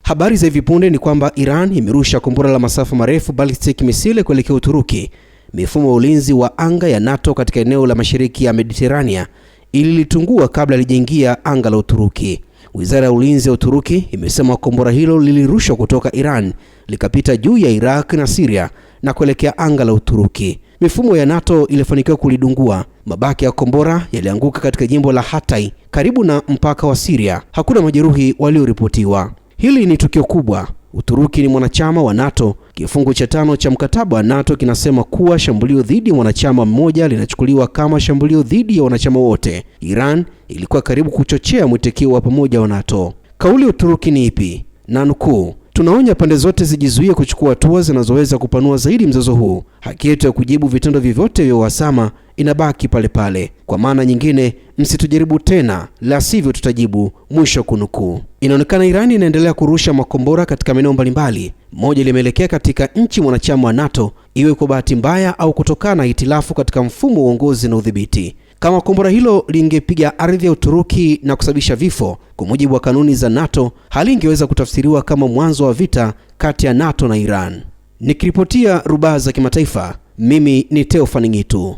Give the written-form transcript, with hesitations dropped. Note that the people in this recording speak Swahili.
Habari za hivi punde ni kwamba Iran imerusha kombora la masafa marefu ballistic missile kuelekea Uturuki, mifumo ya ulinzi wa anga ya NATO katika eneo la mashariki ya Mediterania ililitungua kabla lijaingia anga la Uturuki. Wizara ya ulinzi ya Uturuki imesema kombora hilo lilirushwa kutoka Iran likapita juu ya Iraq na Syria na kuelekea anga la Uturuki. Mifumo ya NATO ilifanikiwa kulidungua. Mabaki ya kombora yalianguka katika jimbo la Hatay karibu na mpaka wa Syria. Hakuna majeruhi walioripotiwa. Hili ni tukio kubwa. Uturuki ni mwanachama wa NATO. Kifungu cha 5 cha mkataba wa NATO kinasema kuwa shambulio dhidi ya mwanachama mmoja linachukuliwa kama shambulio dhidi ya wanachama wote. Iran ilikuwa karibu kuchochea mwitikio wa pamoja wa NATO. Kauli ya Uturuki ni ipi? Na nukuu, tunaonya pande zote zijizuie kuchukua hatua zinazoweza kupanua zaidi mzozo huu. Haki yetu ya kujibu vitendo vyovyote vya uhasama inabaki pale pale. Kwa maana nyingine, msitujaribu tena, la sivyo tutajibu, mwisho kunukuu. Inaonekana Iran inaendelea kurusha makombora katika maeneo mbalimbali. Moja limeelekea katika nchi mwanachama wa NATO, iwe kwa bahati mbaya au kutokana na hitilafu katika mfumo wa uongozi na udhibiti. Kama kombora hilo lingepiga ardhi ya Uturuki na kusababisha vifo, kwa mujibu wa kanuni za NATO, hali ingeweza kutafsiriwa kama mwanzo wa vita kati ya NATO na Iran. Nikiripotia Rubaa za Kimataifa, mimi ni Theo Faningitu.